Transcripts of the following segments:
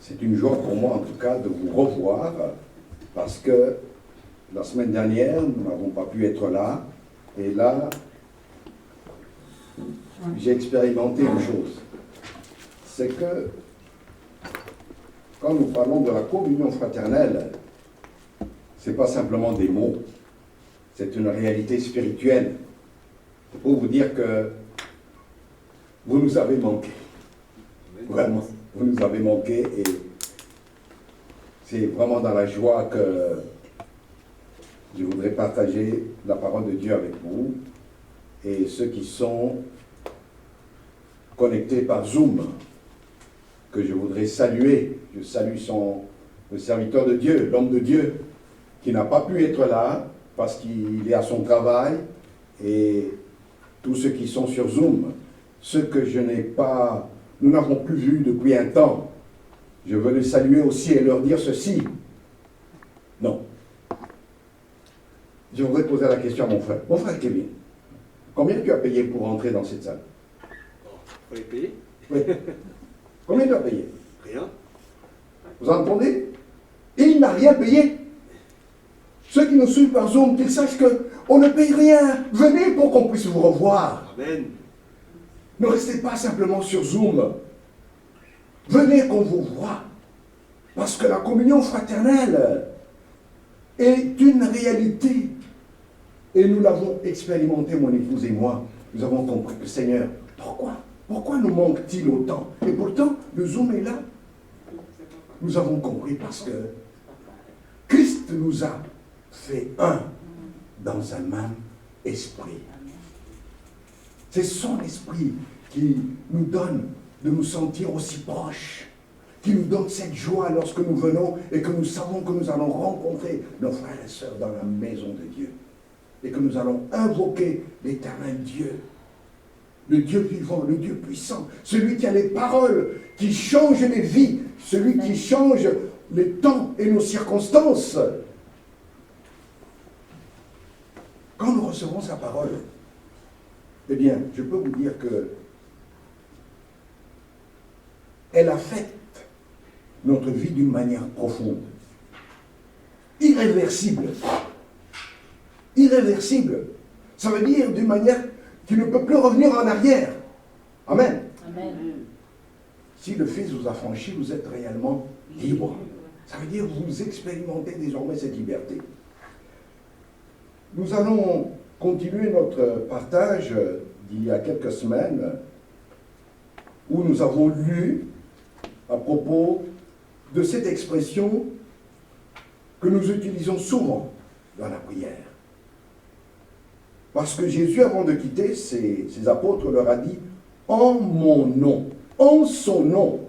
C'est une joie pour moi, en tout cas, de vous revoir, parce que la semaine dernière, nous n'avons pas pu être là, et là, j'ai expérimenté une chose. C'est que, quand nous parlons de la communion fraternelle, ce n'est pas simplement des mots, c'est une réalité spirituelle. Pour vous dire que vous nous avez manqué. Vraiment, vous nous avez manqué, et c'est vraiment dans la joie que je voudrais partager la parole de Dieu avec vous et ceux qui sont connectés par Zoom, que je voudrais saluer. Je salue le serviteur de Dieu, l'homme de Dieu, qui n'a pas pu être là parce qu'il est à son travail, et tous ceux qui sont sur Zoom, ceux que nous n'avons plus vus depuis un temps, je veux les saluer aussi et leur dire ceci. Non. Je voudrais poser la question à mon frère. Mon frère Kevin, combien tu as payé pour entrer dans cette salle? Faut les payer. Oui. Combien tu as payé? Rien. Vous entendez? Il n'a rien payé. Ceux qui nous suivent par Zoom, qu'ils sachent qu'on ne paye rien. Venez pour qu'on puisse vous revoir. Amen. Ne restez pas simplement sur Zoom. Venez qu'on vous voit. Parce que la communion fraternelle est une réalité. Et nous l'avons expérimenté, mon épouse et moi. Nous avons compris que, Seigneur, pourquoi nous manque-t-il autant? Et pourtant, le Zoom est là. Nous avons compris parce que Christ nous a fait un dans un même esprit. C'est son esprit qui nous donne de nous sentir aussi proches, qui nous donne cette joie lorsque nous venons et que nous savons que nous allons rencontrer nos frères et sœurs dans la maison de Dieu et que nous allons invoquer l'éternel Dieu, le Dieu vivant, le Dieu puissant, celui qui a les paroles, qui change les vies, celui qui change les temps et nos circonstances. Quand nous recevons sa parole, eh bien, je peux vous dire que elle affecte notre vie d'une manière profonde, irréversible. Irréversible. Ça veut dire d'une manière qui ne peut plus revenir en arrière. Amen. Amen. Si le Fils vous a franchi, vous êtes réellement libre. Ça veut dire que vous expérimentez désormais cette liberté. Nous allons continuer notre partage d'il y a quelques semaines où nous avons lu à propos de cette expression que nous utilisons souvent dans la prière. Parce que Jésus, avant de quitter ses apôtres, leur a dit « En mon nom », en son nom.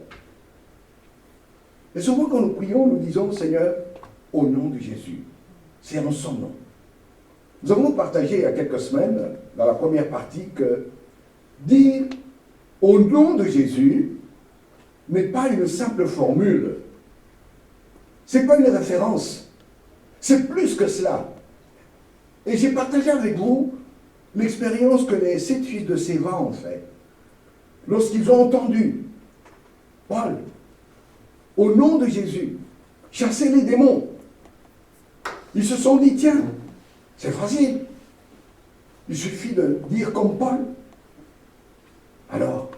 Et souvent quand nous prions, nous disons « Seigneur, au nom de Jésus ». C'est en son nom. Nous avons partagé il y a quelques semaines, dans la première partie, que dire « au nom de Jésus » n'est pas une simple formule. Ce n'est pas une référence. C'est plus que cela. Et j'ai partagé avec vous l'expérience que les 7 fils de Séva ont fait. Lorsqu'ils ont entendu Paul, au nom de Jésus, chasser les démons, ils se sont dit, tiens, c'est facile. Il suffit de dire comme Paul. Alors,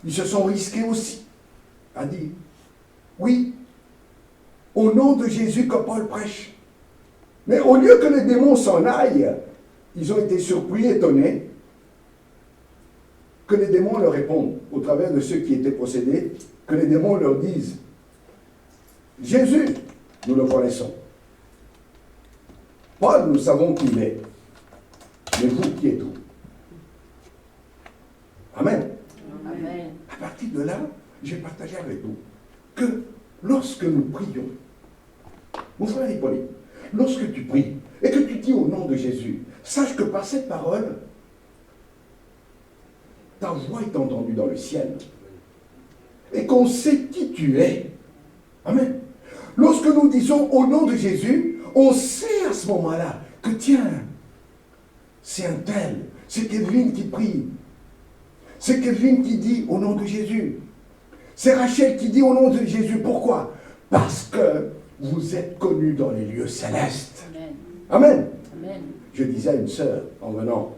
ils se sont risqués aussi à dire, oui, au nom de Jésus que Paul prêche. Mais au lieu que les démons s'en aillent, ils ont été surpris, étonnés, que les démons leur répondent, au travers de ceux qui étaient possédés, que les démons leur disent, Jésus, nous le connaissons. Paul, nous savons qui il est. Mais vous, qui êtes-vous? Amen. Amen. À partir de là, j'ai partagé avec vous que lorsque nous prions, mon frère Hippolyte, lorsque tu pries et que tu dis au nom de Jésus, sache que par cette parole, ta voix est entendue dans le ciel et qu'on sait qui tu es. Amen. Lorsque nous disons au nom de Jésus, on sait à ce moment-là que tiens, c'est un tel, c'est Kevin qui prie, c'est Kevin qui dit au nom de Jésus. C'est Rachel qui dit au nom de Jésus. Pourquoi? Parce que vous êtes connus dans les lieux célestes. Amen. Amen. Amen. Je disais à une sœur, en venant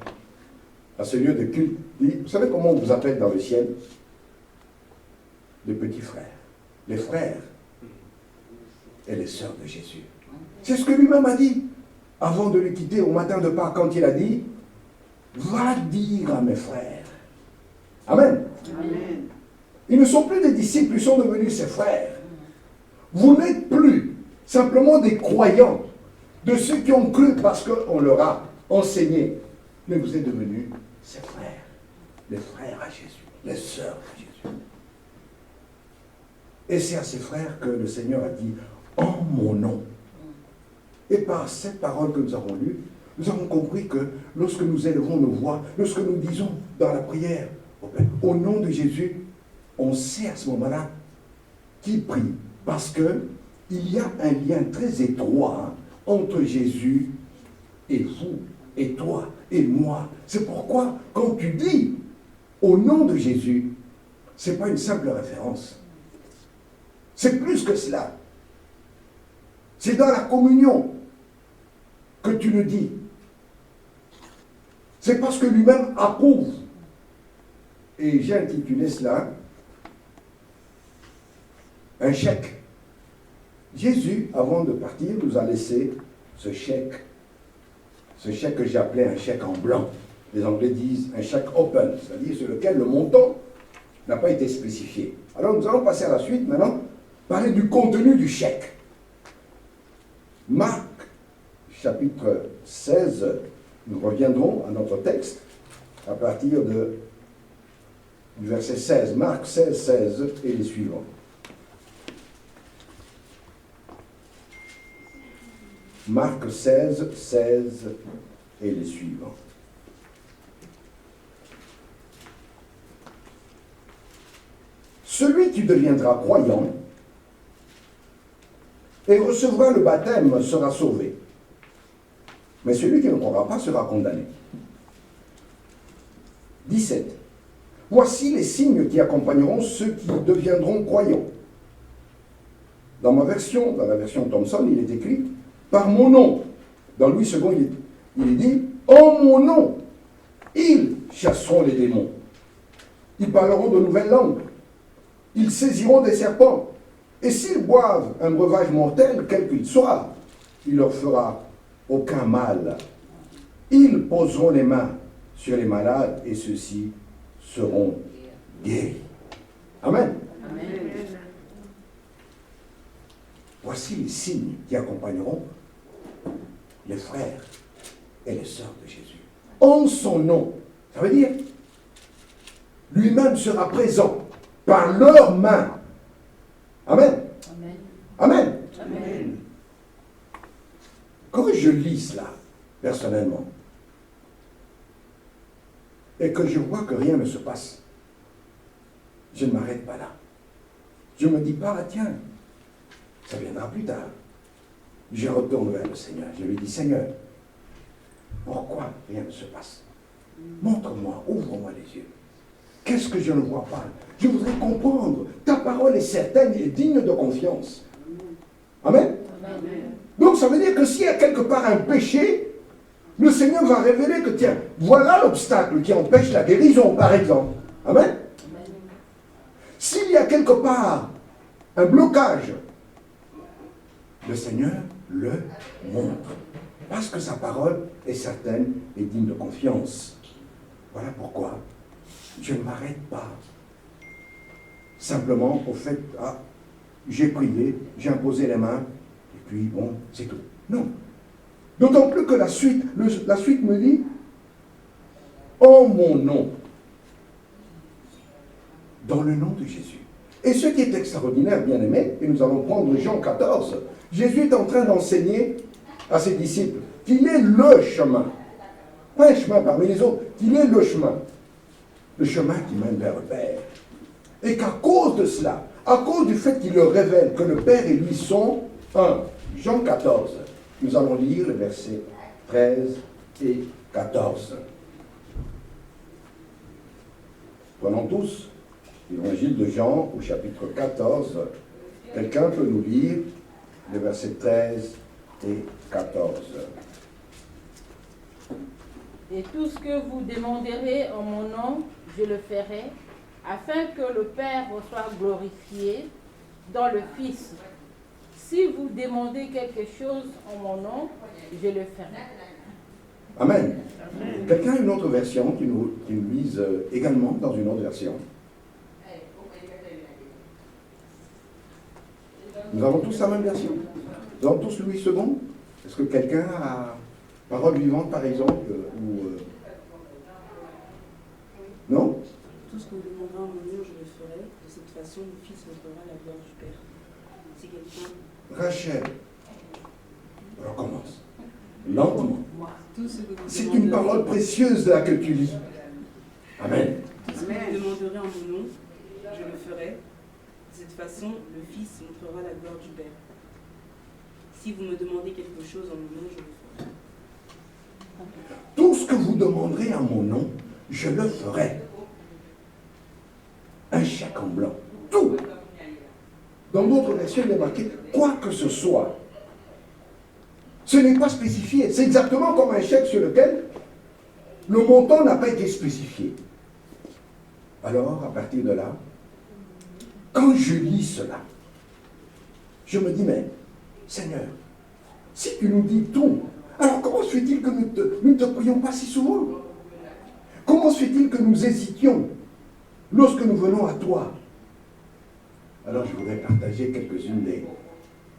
à ce lieu de culte, vous savez comment on vous appelle dans le ciel? Les petits frères. Les frères et les sœurs de Jésus. C'est ce que lui-même a dit avant de le quitter au matin de Pâques, quand il a dit, va dire à mes frères. Amen. Amen. Ils ne sont plus des disciples, ils sont devenus ses frères. Vous n'êtes plus simplement des croyants, de ceux qui ont cru parce qu'on leur a enseigné, mais vous êtes devenus ses frères, les frères à Jésus, les sœurs à Jésus. Et c'est à ses frères que le Seigneur a dit, en mon nom. Et par cette parole que nous avons lue, nous avons compris que lorsque nous élevons nos voix, lorsque nous disons dans la prière, au nom de Jésus, on sait à ce moment-là qui prie. Parce qu'il y a un lien très étroit entre Jésus et vous, et toi, et moi. C'est pourquoi, quand tu dis au nom de Jésus, ce n'est pas une simple référence. C'est plus que cela. C'est dans la communion que tu le dis. C'est parce que lui-même approuve. Et j'ai intitulé cela un chèque. Jésus, avant de partir, nous a laissé ce chèque que j'ai appelé un chèque en blanc. Les Anglais disent un chèque open, c'est-à-dire sur lequel le montant n'a pas été spécifié. Alors nous allons passer à la suite maintenant, parler du contenu du chèque. Marc, chapitre 16, nous reviendrons à notre texte à partir du verset 16. Marc 16, 16 et les suivants. Marc 16, 16 et les suivants. Celui qui deviendra croyant et recevra le baptême sera sauvé. Mais celui qui ne croira pas sera condamné. 17. Voici les signes qui accompagneront ceux qui deviendront croyants. Dans la version Thomson, il est écrit par mon nom. Dans Louis II, il est dit en mon nom, ils chasseront les démons. Ils parleront de nouvelles langues. Ils saisiront des serpents. Et s'ils boivent un breuvage mortel, quel qu'il soit, il leur fera aucun mal. Ils poseront les mains sur les malades et ceux-ci seront guéris. Amen. Amen. Voici les signes qui accompagneront les frères et les sœurs de Jésus. En son nom. Ça veut dire, lui-même sera présent par leurs mains. Amen. Amen. Amen. Amen. Quand je lis cela, personnellement, et que je vois que rien ne se passe, je ne m'arrête pas là. Je ne me dis pas, ah, tiens, ça viendra plus tard. Je retourne vers le Seigneur. Je lui dis, Seigneur, pourquoi rien ne se passe? Montre-moi, ouvre-moi les yeux. Qu'est-ce que je ne vois pas? Je voudrais comprendre. Ta parole est certaine et digne de confiance. Amen. Amen. Donc ça veut dire que s'il y a quelque part un péché, le Seigneur va révéler que, tiens, voilà l'obstacle qui empêche la guérison, par exemple. Amen. Amen. S'il y a quelque part un blocage, le Seigneur le montre. Parce que sa parole est certaine et digne de confiance. Voilà pourquoi je ne m'arrête pas simplement au fait, ah, j'ai prié, j'ai imposé les mains, et puis bon, c'est tout. Non. D'autant plus que la suite me dit, en mon nom, dans le nom de Jésus. Et ce qui est extraordinaire, bien aimé, et nous allons prendre Jean 14, Jésus est en train d'enseigner à ses disciples qu'il est le chemin. Pas un chemin parmi les autres, qu'il est le chemin. Le chemin qui mène vers le Père. Et qu'à cause de cela, à cause du fait qu'il leur révèle que le Père et lui sont un. Jean 14, nous allons lire les versets 13 et 14. Prenons tous. L'évangile de Jean au chapitre 14. Quelqu'un peut nous lire les versets 13 et 14. Et tout ce que vous demanderez en mon nom, je le ferai, afin que le Père soit glorifié dans le Fils. Si vous demandez quelque chose en mon nom, je le ferai. Amen. Quelqu'un a une autre version qui nous lise également dans une autre version. Nous avons tous la même version. Nous avons tous Louis II. Est-ce que quelqu'un a parole vivante, par exemple, ou non? Tout ce que vous demanderez en mon nom, je le ferai. De cette façon, le Fils montrera la gloire du Père. Si quelqu'un... Rachel, on recommence. Lentement. Tout ce que vous C'est demanderez- une parole précieuse là que tu lis. Amen. Tout ce que vous demanderez en mon nom, je le ferai. De cette façon, le Fils montrera la gloire du Père. Si vous me demandez quelque chose en mon nom, je le ferai. Tout ce que vous demanderez à mon nom, je le ferai. Un chèque en blanc. Tout. Dans d'autres versions, il est marqué quoi que ce soit. Ce n'est pas spécifié. C'est exactement comme un chèque sur lequel le montant n'a pas été spécifié. Alors, à partir de là, quand je lis cela, je me dis, mais Seigneur, si tu nous dis tout, alors comment se fait-il que nous ne te prions pas si souvent? Comment se fait-il que nous hésitions lorsque nous venons à toi? Alors je voudrais partager quelques-unes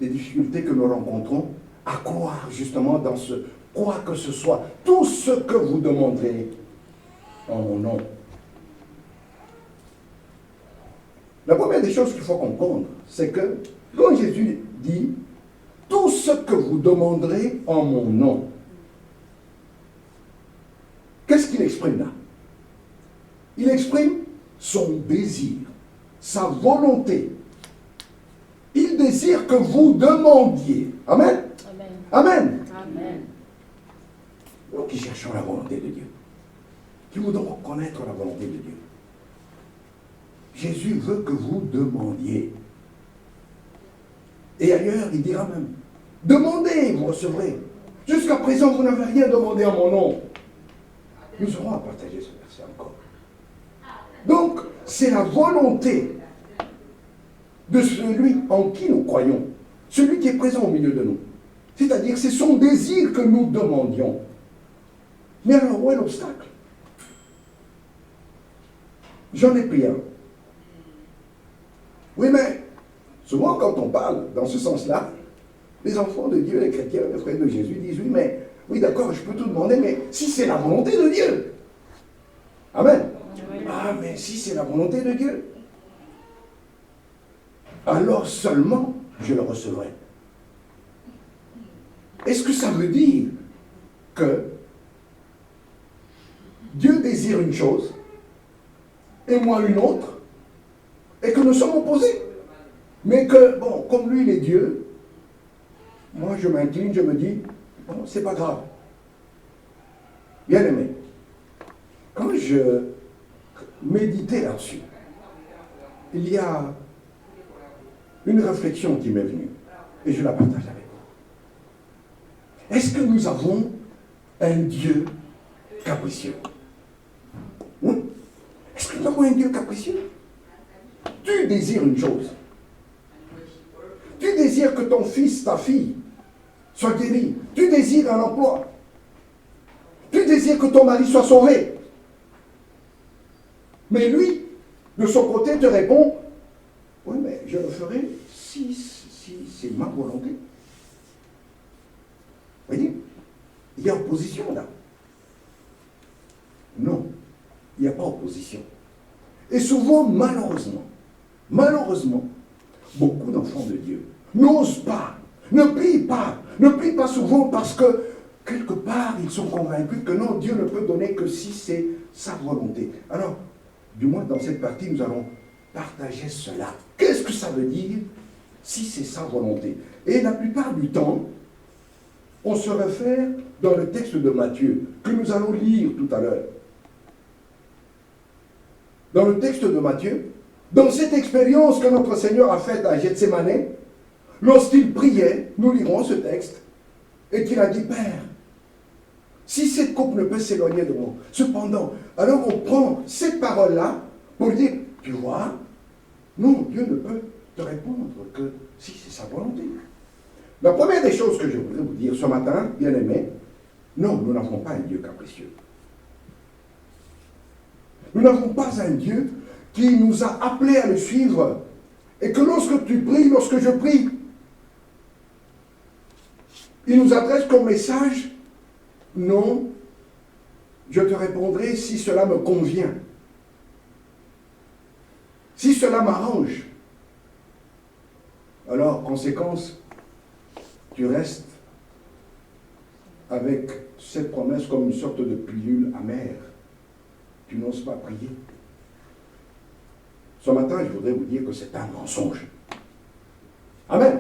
des difficultés que nous rencontrons à croire justement dans ce quoi que ce soit, tout ce que vous demanderez en mon nom. La première des choses qu'il faut comprendre, c'est que quand Jésus dit tout ce que vous demanderez en mon nom, qu'est-ce qu'il exprime là? Il exprime son désir, sa volonté. Il désire que vous demandiez. Amen? Amen. Amen. Amen. Nous qui cherchons la volonté de Dieu, qui voudrons connaître la volonté de Dieu, Jésus veut que vous demandiez. Et ailleurs, il dira même, demandez, vous recevrez. Jusqu'à présent, vous n'avez rien demandé en mon nom. Nous aurons à partager ce verset encore. Donc, c'est la volonté de celui en qui nous croyons, celui qui est présent au milieu de nous. C'est-à-dire, c'est son désir que nous demandions. Mais alors, où est l'obstacle? J'en ai pris un. Oui, mais souvent, quand on parle dans ce sens-là, les enfants de Dieu, les chrétiens, les frères de Jésus disent, oui, mais, oui, d'accord, je peux tout demander, mais si c'est la volonté de Dieu. Amen. Ah, mais si c'est la volonté de Dieu, alors seulement je le recevrai. Est-ce que ça veut dire que Dieu désire une chose et moi une autre, et que nous sommes opposés? Mais que, bon, comme lui il est Dieu, moi je m'incline, je me dis, bon, c'est pas grave. Bien aimé, quand je méditais là-dessus, il y a une réflexion qui m'est venue, et je la partage avec vous. Est-ce que nous avons un Dieu capricieux? Est-ce que nous avons un Dieu capricieux? Tu désires une chose. Tu désires que ton fils, ta fille, soit guéri. Tu désires un emploi. Tu désires que ton mari soit sauvé. Mais lui, de son côté, te répond, oui, mais je le ferai si c'est ma volonté. Vous voyez, il y a opposition là. Non, il n'y a pas opposition. Et souvent, malheureusement, beaucoup d'enfants de Dieu n'osent pas, ne plient pas souvent parce que, quelque part, ils sont convaincus que non, Dieu ne peut donner que si c'est sa volonté. Alors, du moins dans cette partie, nous allons partager cela. Qu'est-ce que ça veut dire si c'est sa volonté? Et la plupart du temps, on se réfère dans le texte de Matthieu, que nous allons lire tout à l'heure. Dans le texte de Matthieu, Dans cette expérience que notre Seigneur a faite à Gethsémane, lorsqu'il priait, nous lirons ce texte, et qu'il a dit, Père, si cette coupe ne peut s'éloigner de moi, cependant, alors on prend cette parole-là pour dire, tu vois, non, Dieu ne peut te répondre que si c'est sa volonté. La première des choses que je voudrais vous dire ce matin, bien-aimés, non, nous n'avons pas un Dieu capricieux. Nous n'avons pas un Dieu qui nous a appelés à le suivre et que lorsque tu pries, lorsque je prie, il nous adresse comme message, non, je te répondrai si cela me convient, si cela m'arrange. Alors, conséquence, tu restes avec cette promesse comme une sorte de pilule amère. Tu n'oses pas prier. Ce matin, je voudrais vous dire que c'est un mensonge. Amen.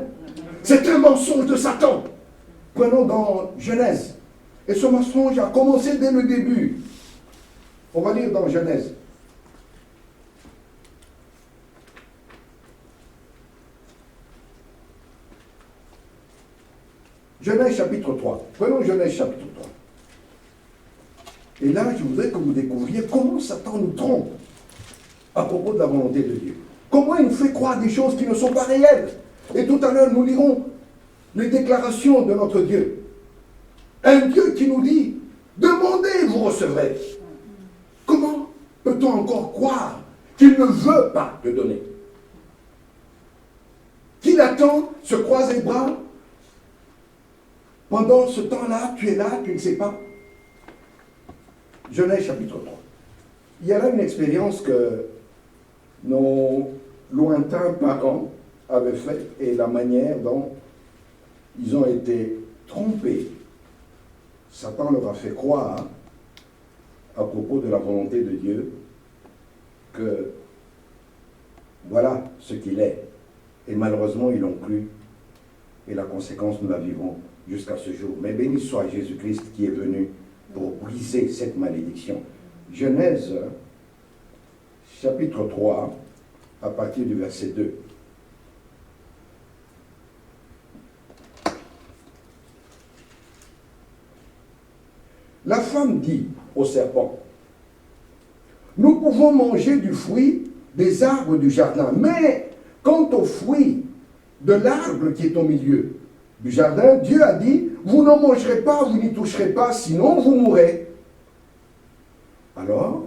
C'est un mensonge de Satan. Prenons dans Genèse. Et ce mensonge a commencé dès le début. On va lire dans Genèse. Genèse chapitre 3. Prenons Genèse chapitre 3. Et là, je voudrais que vous découvriez comment Satan nous trompe à propos de la volonté de Dieu. Comment il nous fait croire des choses qui ne sont pas réelles. Et tout à l'heure, nous lirons les déclarations de notre Dieu. Un Dieu qui nous dit, demandez, vous recevrez. Comment peut-on encore croire qu'il ne veut pas te donner? Qu'il attend, se croise les bras. Pendant ce temps-là, tu es là, tu ne sais pas. Genèse chapitre 3. Il y a là une expérience que nos lointains parents avaient faite et la manière dont ils ont été trompés. Satan leur a fait croire, à propos de la volonté de Dieu, que voilà ce qu'il est. Et malheureusement, ils l'ont cru. Et la conséquence, nous la vivons jusqu'à ce jour. Mais béni soit Jésus-Christ qui est venu pour briser cette malédiction. Genèse, chapitre 3, à partir du verset 2. La femme dit au serpent, nous pouvons manger du fruit des arbres du jardin, mais quant au fruit de l'arbre qui est au milieu du jardin, Dieu a dit, vous n'en mangerez pas, vous n'y toucherez pas, sinon vous mourrez. Alors,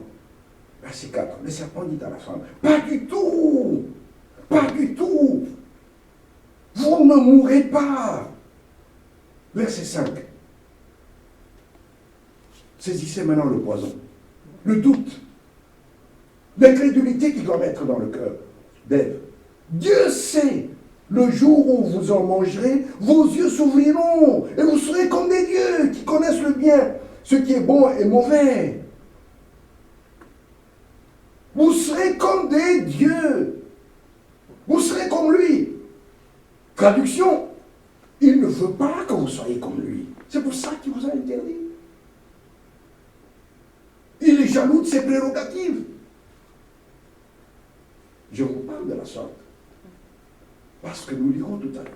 verset 4, le serpent dit à la femme, pas du tout, pas du tout, vous ne mourrez pas. Verset 5, saisissez maintenant le poison, le doute, l'incrédulité qui doit mettre dans le cœur d'Ève. Dieu sait, le jour où vous en mangerez, vos yeux s'ouvriront et vous serez comme des dieux qui connaissent le bien, ce qui est bon et mauvais. Vous serez comme des dieux. Vous serez comme lui. Traduction, il ne veut pas que vous soyez comme lui. C'est pour ça qu'il vous a interdit. Il est jaloux de ses prérogatives. Je vous parle de la sorte. Parce que nous lirons tout à l'heure.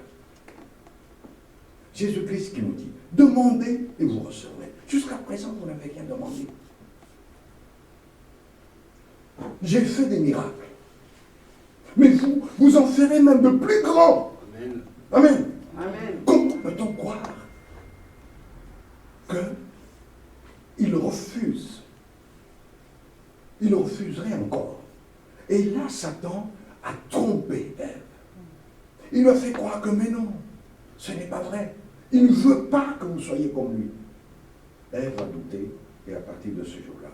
Jésus-Christ qui nous dit, demandez et vous recevrez. Jusqu'à présent, vous n'avez rien demandé. J'ai fait des miracles. Mais vous, vous en ferez même de plus grands. Amen. Amen. Amen. Comment peut-on croire qu'il refuse? Il refuserait encore. Et là, Satan a trompé Ève. Il lui a fait croire que, mais non, ce n'est pas vrai. Il ne veut pas que vous soyez comme lui. Ève a douté, et à partir de ce jour-là,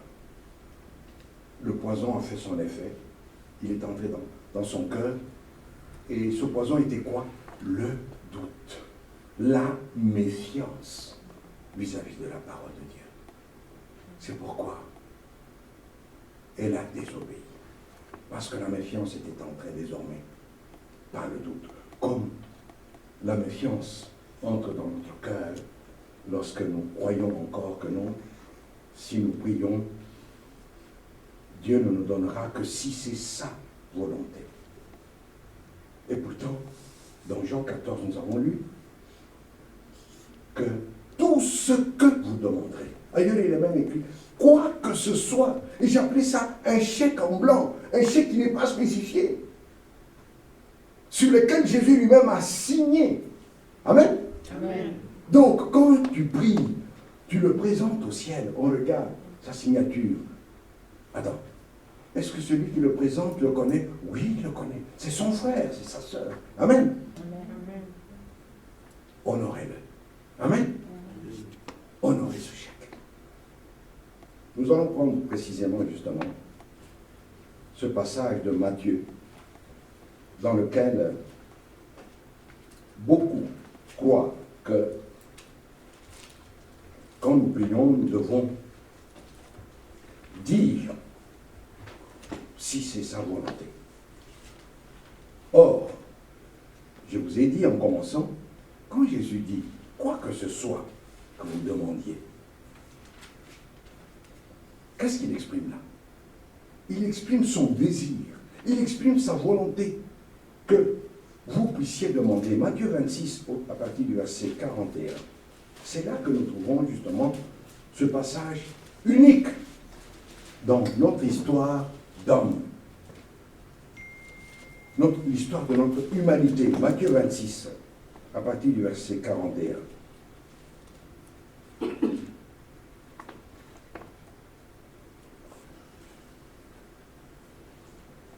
le poison a fait son effet. Il est entré dans son cœur. Et ce poison était quoi? Le doute. La méfiance vis-à-vis de la parole de Dieu. C'est pourquoi elle a désobéi. Parce que la méfiance était entrée désormais par le doute. Comme la méfiance entre dans notre cœur lorsque nous croyons encore que non, si nous prions, Dieu ne nous donnera que si c'est ça volonté. Et pourtant, dans Jean 14, nous avons lu que tout ce que vous demanderez, ailleurs il est même écrit, quoi que ce soit, et j'ai appelé ça un chèque en blanc, un chèque qui n'est pas spécifié, sur lequel Jésus lui-même a signé. Amen. Amen. Donc, quand tu pries, tu le présentes au ciel, on regarde sa signature. Attends, est-ce que celui qui le présente le connaît? Oui, il le connaît. C'est son frère, c'est sa sœur. Amen. Amen. Honorez-le. Amen. Honorez ce chèque. Nous allons prendre précisément, justement, ce passage de Matthieu, dans lequel beaucoup croient que quand nous prions, nous devons dire si c'est sa volonté. Or, je vous ai dit en commençant, quand Jésus dit quoi que ce soit que vous demandiez, qu'est-ce qu'il exprime là? Il exprime son désir, il exprime sa volonté que vous puissiez demander. Matthieu 26, à partir du verset 41. C'est là que nous trouvons justement ce passage unique dans notre histoire d'homme. L'histoire de notre humanité. Matthieu 26, à partir du verset 41.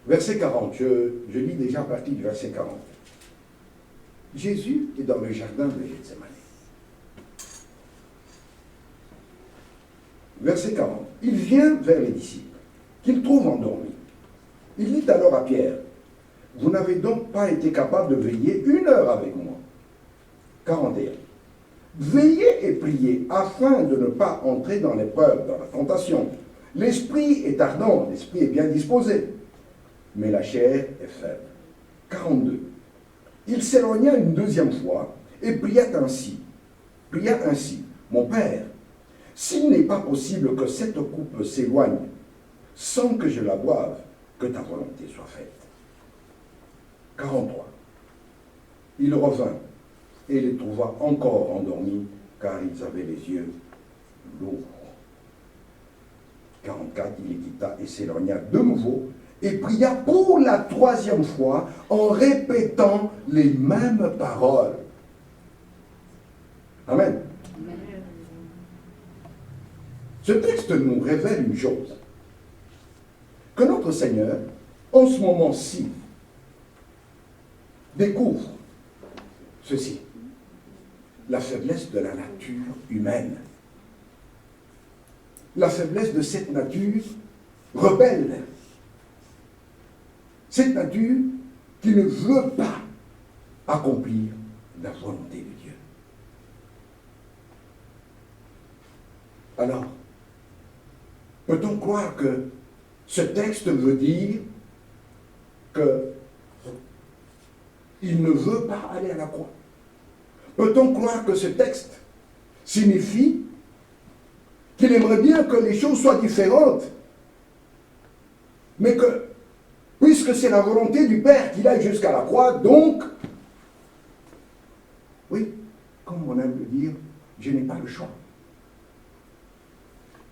Verset 40, je lis déjà à partir du verset 40. Jésus est dans le jardin de Gethsémani. Verset 40. Il vient vers les disciples, qu'il trouve endormis. Il dit alors à Pierre, vous n'avez donc pas été capable de veiller 1 heure avec moi. 41. Veillez et priez afin de ne pas entrer dans l'épreuve, dans la tentation. L'esprit est ardent, l'esprit est bien disposé, mais la chair est faible. 42. Il s'éloigna une 2e fois et pria ainsi. Mon Père, s'il n'est pas possible que cette coupe s'éloigne sans que je la boive, que ta volonté soit faite. 43. Il revint et les trouva encore endormis, car ils avaient les yeux lourds. 44. Il les quitta et s'éloigna de nouveau et pria pour la 3e fois en répétant les mêmes paroles. Amen. Ce texte nous révèle une chose, que notre Seigneur, en ce moment-ci, découvre ceci, la faiblesse de la nature humaine, la faiblesse de cette nature rebelle, cette nature qui ne veut pas accomplir la volonté de Dieu. Alors, peut-on croire que ce texte veut dire qu'il ne veut pas aller à la croix? Peut-on croire que ce texte signifie qu'il aimerait bien que les choses soient différentes, mais que, puisque c'est la volonté du Père qu'il aille jusqu'à la croix, donc, oui, comme on aime le dire, je n'ai pas le choix.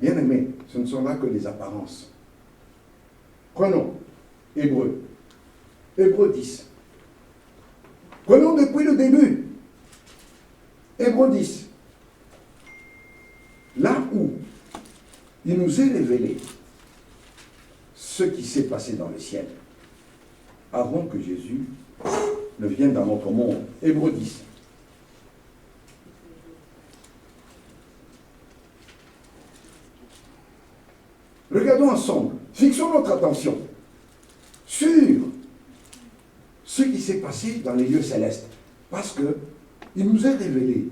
Bien-aimés, ce ne sont là que des apparences. Prenons Hébreux 10. Prenons depuis le début. Hébreux 10. Là où il nous est révélé ce qui s'est passé dans le ciel avant que Jésus ne vienne dans notre monde. Hébreux 10. Regardons ensemble, fixons notre attention sur ce qui s'est passé dans les lieux célestes, parce qu'il nous est révélé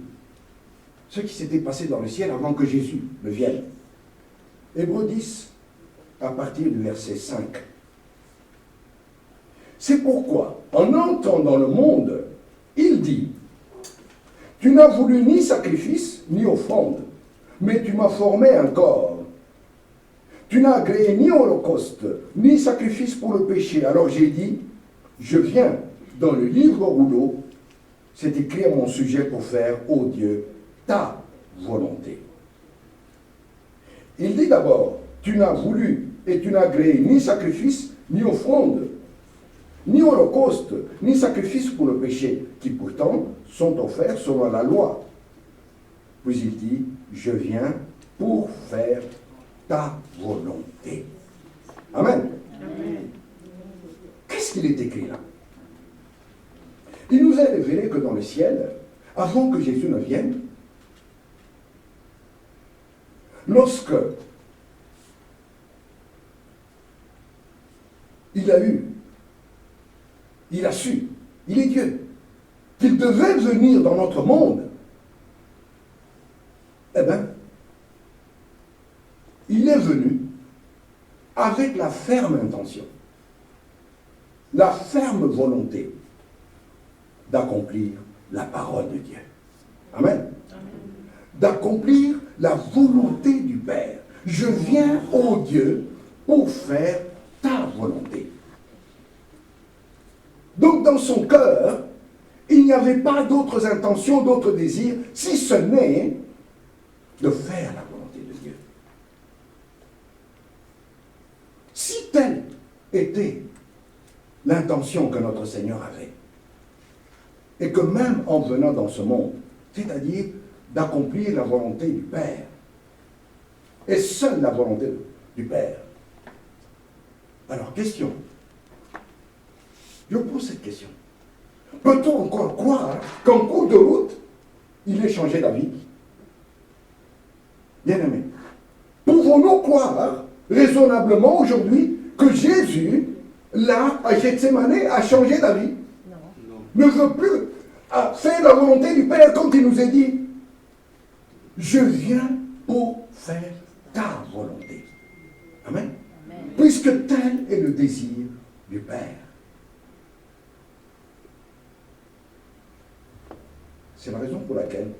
ce qui s'était passé dans le ciel avant que Jésus ne vienne. Hébreux 10, à partir du verset 5. C'est pourquoi, en entrant dans le monde, il dit, « Tu n'as voulu ni sacrifice, ni offrande, mais tu m'as formé un corps. tu n'as agréé ni holocauste, ni sacrifice pour le péché. Alors j'ai dit, je viens dans le livre rouleau, c'est écrit à mon sujet pour faire, ô Dieu, ta volonté. Il dit d'abord, tu n'as voulu et tu n'as agréé ni sacrifice, ni offrande, ni holocauste, ni sacrifice pour le péché, qui pourtant sont offerts selon la loi. Puis il dit, je viens pour faire ta volonté. Amen. Amen. Qu'est-ce qu'il est écrit là? Il nous est révélé que dans le ciel, avant que Jésus ne vienne, lorsque il a su, il est Dieu, qu'il devait venir dans notre monde, eh bien, il est venu avec la ferme intention, la ferme volonté d'accomplir la parole de Dieu. Amen. D'accomplir la volonté du Père. Je viens, ô Dieu, pour faire ta volonté. Donc dans son cœur, il n'y avait pas d'autres intentions, d'autres désirs, si ce n'est de faire la volonté de Dieu. Si telle était l'intention que notre Seigneur avait, et que même en venant dans ce monde, c'est-à-dire d'accomplir la volonté du Père, et seule la volonté du Père. Alors, question. Je pose cette question. Peut-on encore croire qu'en cours de route, il ait changé d'avis? Bien-aimé, pouvons-nous croire raisonnablement aujourd'hui que Jésus, là, à Gethsémane, a changé d'avis? Non. Non. Ne veut plus faire la volonté du Père quand il nous a dit « Je viens pour faire ta volonté ». Amen. Amen. Puisque tel est le désir du Père. C'est la raison pour laquelle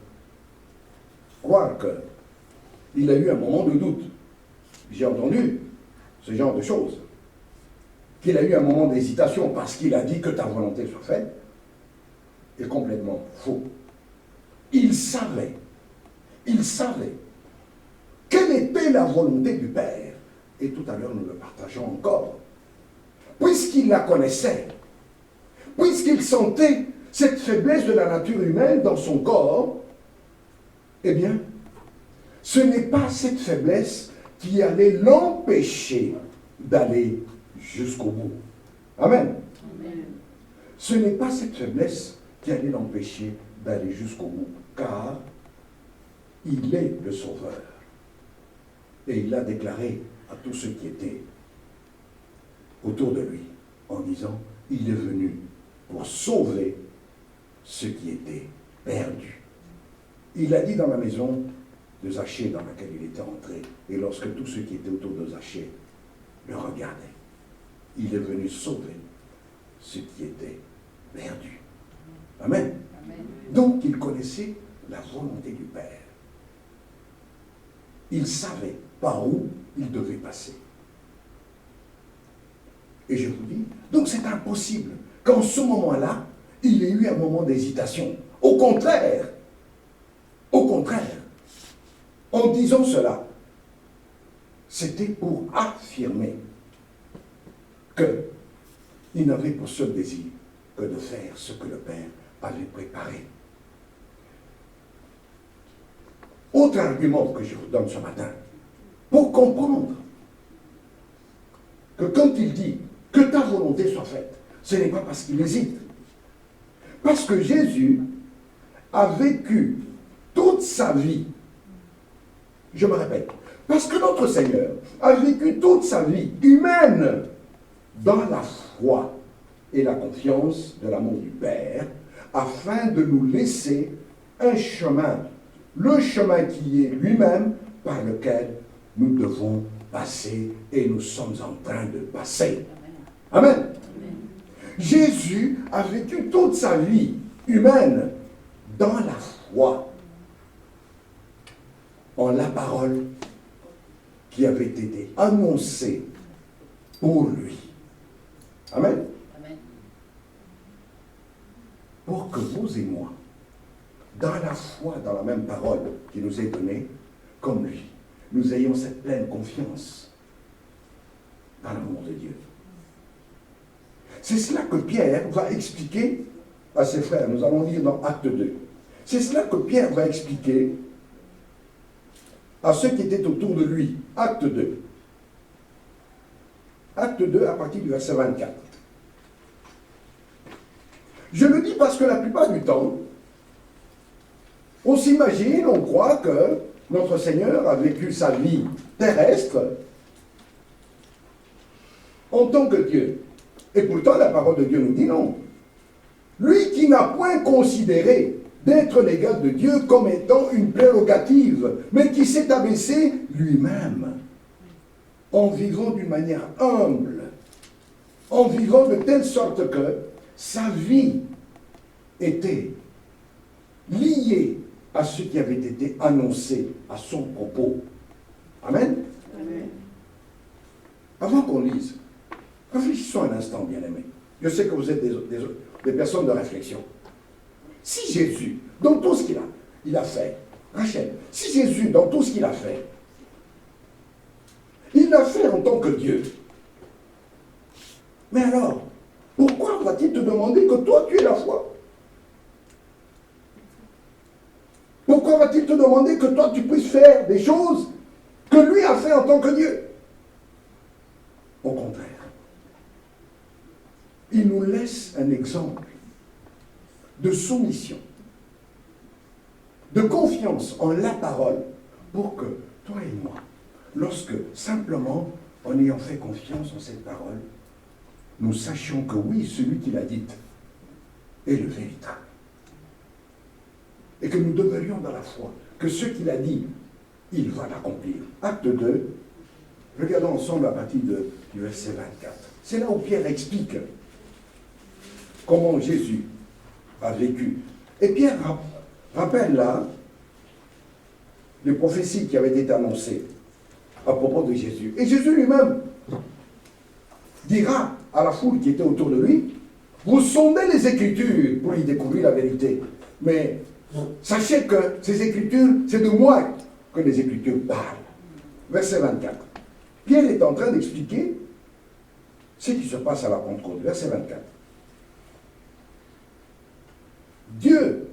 croire qu'il a eu un moment de doute. J'ai entendu ce genre de choses. Qu'il a eu un moment d'hésitation parce qu'il a dit que ta volonté soit faite est complètement faux. Il savait quelle était la volonté du Père. Et tout à l'heure, nous le partageons encore. Puisqu'il la connaissait, puisqu'il sentait cette faiblesse de la nature humaine dans son corps, eh bien, ce n'est pas cette faiblesse qui allait l'empêcher d'aller jusqu'au bout. Amen. Amen. Ce n'est pas cette faiblesse qui allait l'empêcher d'aller jusqu'au bout, car il est le Sauveur. Et il l'a déclaré à tous ceux qui étaient autour de lui, en disant, il est venu pour sauver ceux qui étaient perdus. Il a dit dans la maison de Zachée dans laquelle il était entré, et lorsque tous ceux qui étaient autour de Zachée le regardaient, il est venu sauver ceux qui étaient perdus. Amen. Amen. Donc il connaissait la volonté du Père. Il savait par où il devait passer. Et je vous dis, donc c'est impossible qu'en ce moment-là, il ait eu un moment d'hésitation. Au contraire, en disant cela, c'était pour affirmer qu'il n'avait pour seul désir que de faire ce que le Père avait préparé. Autre argument que je vous donne ce matin, pour comprendre que quand il dit que ta volonté soit faite, ce n'est pas parce qu'il hésite. Parce que Jésus a vécu toute sa vie, je me répète, parce que notre Seigneur a vécu toute sa vie humaine dans la foi et la confiance de l'amour du Père, afin de nous laisser un chemin, le chemin qui est lui-même par lequel nous devons passer et nous sommes en train de passer. Amen. Amen. Jésus a vécu toute sa vie humaine dans la foi, en la parole qui avait été annoncé pour lui. Amen. Amen. Pour que vous et moi, dans la foi, dans la même parole qui nous est donnée, comme lui, nous ayons cette pleine confiance dans l'amour de Dieu. C'est cela que Pierre va expliquer à ses frères. Nous allons lire dans Acte 2. C'est cela que Pierre va expliquer à ceux qui étaient autour de lui. Acte 2. Acte 2 à partir du verset 24. Je le dis parce que la plupart du temps, on s'imagine, on croit que notre Seigneur a vécu sa vie terrestre en tant que Dieu. Et pourtant, la parole de Dieu nous dit non. Lui qui n'a point considéré d'être l'égal de Dieu comme étant une prérogative, mais qui s'est abaissé lui-même, en vivant d'une manière humble, en vivant de telle sorte que sa vie était liée à ce qui avait été annoncé à son propos. Amen. Amen. Avant qu'on lise, réfléchissons un instant, bien-aimés. Je sais que vous êtes des personnes de réflexion. Si Jésus, dans tout ce qu'il a fait, Rachel, si Jésus, dans tout ce qu'il a fait, il l'a fait en tant que Dieu, mais alors, pourquoi va-t-il te demander que toi, tu aies la foi? Pourquoi va-t-il te demander que toi, tu puisses faire des choses que lui a fait en tant que Dieu? Au contraire. Il nous laisse un exemple de soumission, de confiance en la parole, pour que toi et moi, lorsque simplement, en ayant fait confiance en cette parole, nous sachions que oui, celui qui l'a dite est le véritable. Et que nous demeurions dans la foi, que ce qu'il a dit, il va l'accomplir. Acte 2, regardons ensemble à partir du verset 24. C'est là où Pierre explique comment Jésus a vécu. Et Pierre rappelle là les prophéties qui avaient été annoncées à propos de Jésus. Et Jésus lui-même dira à la foule qui était autour de lui, vous sondez les Écritures pour y découvrir la vérité. Mais sachez que ces Écritures, c'est de moi que les Écritures parlent. Verset 24. Pierre est en train d'expliquer ce qui se passe à la Pentecôte. Verset 24. Dieu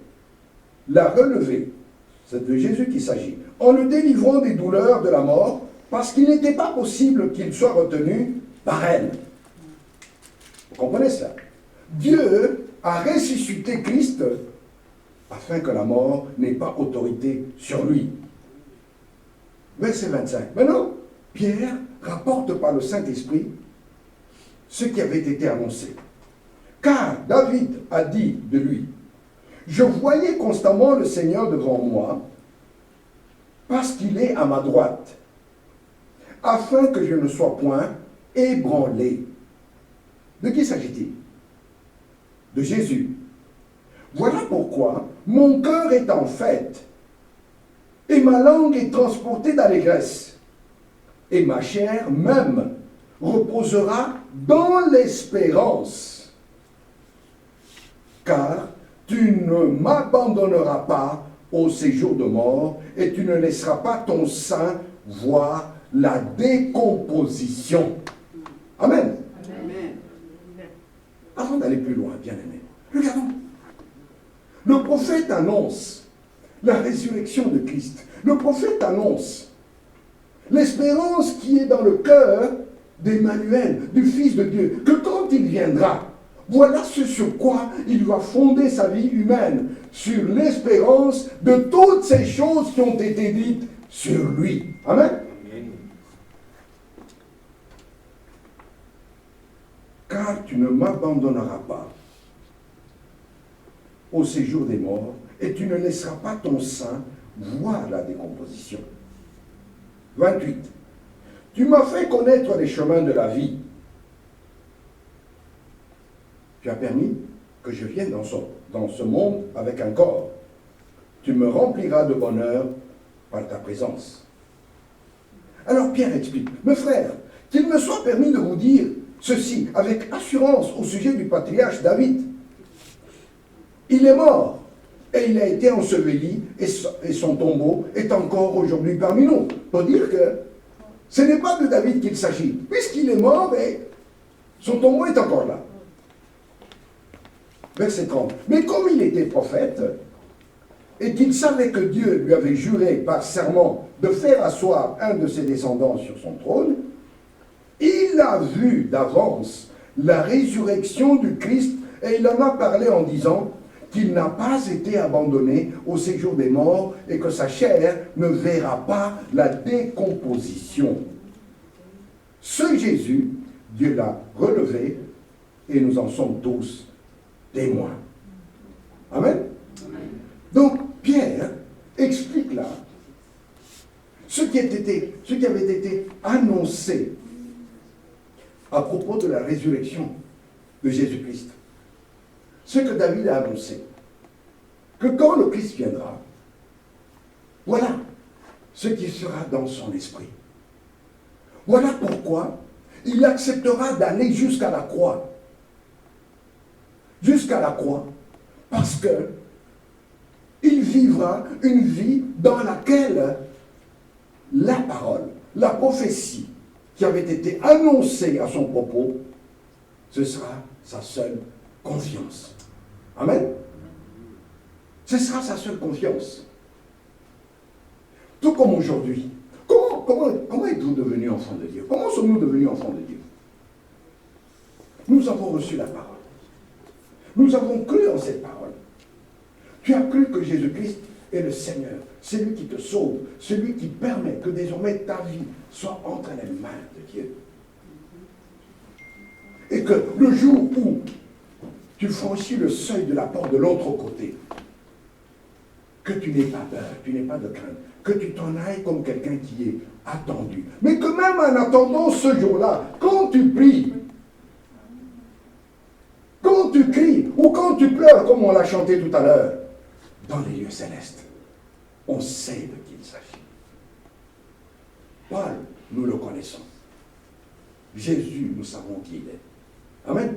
l'a relevé, c'est de Jésus qu'il s'agit, en le délivrant des douleurs de la mort, parce qu'il n'était pas possible qu'il soit retenu par elle. Vous comprenez cela? Dieu a ressuscité Christ afin que la mort n'ait pas autorité sur lui. Verset 25. Maintenant, Pierre rapporte par le Saint-Esprit ce qui avait été annoncé. Car David a dit de lui, je voyais constamment le Seigneur devant moi, parce qu'il est à ma droite, afin que je ne sois point ébranlé. De qui s'agit-il? De Jésus. Voilà pourquoi mon cœur est en fête, et ma langue est transportée d'allégresse, et ma chair même reposera dans l'espérance. Car tu ne m'abandonneras pas au séjour de mort, et tu ne laisseras pas ton sein voir la décomposition. Amen. Amen. Avant d'aller plus loin, bien-aimés, regardons. Le prophète annonce la résurrection de Christ. Le prophète annonce l'espérance qui est dans le cœur d'Emmanuel, du Fils de Dieu, que quand il viendra, voilà ce sur quoi il va fonder sa vie humaine, sur l'espérance de toutes ces choses qui ont été dites sur lui. Amen. Car tu ne m'abandonneras pas au séjour des morts, et tu ne laisseras pas ton sein voir la décomposition. 28. Tu m'as fait connaître les chemins de la vie. Tu as permis que je vienne dans ce monde avec un corps. Tu me rempliras de bonheur par ta présence. Alors Pierre explique, mes frères, qu'il me soit permis de vous dire ceci avec assurance au sujet du patriarche David. Il est mort et il a été enseveli et son tombeau est encore aujourd'hui parmi nous. Pour dire que ce n'est pas de David qu'il s'agit, puisqu'il est mort et son tombeau est encore là. Verset 30. Mais comme il était prophète, et qu'il savait que Dieu lui avait juré par serment de faire asseoir un de ses descendants sur son trône, il a vu d'avance la résurrection du Christ et il en a parlé en disant qu'il n'a pas été abandonné au séjour des morts et que sa chair ne verra pas la décomposition. Ce Jésus, Dieu l'a relevé et nous en sommes tous témoins. Amen. Donc Pierre explique là ce qui avait été annoncé à propos de la résurrection de Jésus-Christ. Ce que David a annoncé, que quand le Christ viendra, voilà ce qui sera dans son esprit. Voilà pourquoi il acceptera d'aller jusqu'à la croix. Jusqu'à la croix, parce que il vivra une vie dans laquelle la parole, la prophétie qui avait été annoncée à son propos, ce sera sa seule confiance. Amen. Ce sera sa seule confiance. Tout comme aujourd'hui. Comment êtes-vous devenus enfants de Dieu? Comment sommes-nous devenus enfants de Dieu? Nous avons reçu la parole. Nous avons cru en cette parole. Tu as cru que Jésus-Christ est le Seigneur, celui qui te sauve, celui qui permet que désormais ta vie soit entre les mains de Dieu. Et que le jour où tu franchis le seuil de la porte de l'autre côté, que tu n'aies pas peur, tu n'aies pas de crainte, que tu t'en ailles comme quelqu'un qui est attendu. Mais que même en attendant ce jour-là, quand tu pries, quand tu cries, ou quand tu pleures, comme on l'a chanté tout à l'heure, dans les lieux célestes, on sait de qui il s'agit. Paul, nous le connaissons. Jésus, nous savons qui il est. Amen.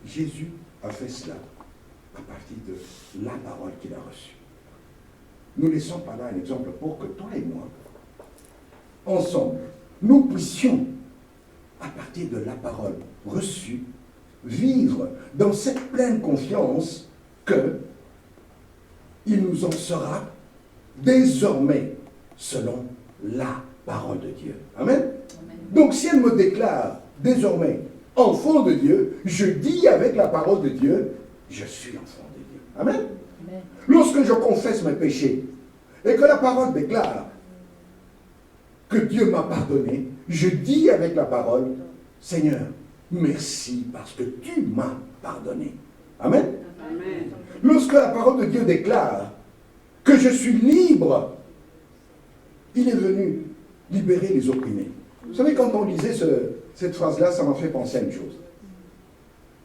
Jésus a fait cela à partir de la parole qu'il a reçue. Nous laissons par là un exemple pour que toi et moi, ensemble, nous puissions, à partir de la parole reçue, vivre dans cette pleine confiance que il nous en sera désormais selon la parole de Dieu. Amen. Amen. Donc si elle me déclare désormais enfant de Dieu, je dis avec la parole de Dieu, je suis enfant de Dieu. Amen. Amen. Lorsque je confesse mes péchés et que la parole déclare que Dieu m'a pardonné, je dis avec la parole, Seigneur, merci parce que tu m'as pardonné. Amen. Amen. Lorsque la parole de Dieu déclare que je suis libre, il est venu libérer les opprimés. Vous savez, quand on lisait cette phrase-là, ça m'a fait penser à une chose.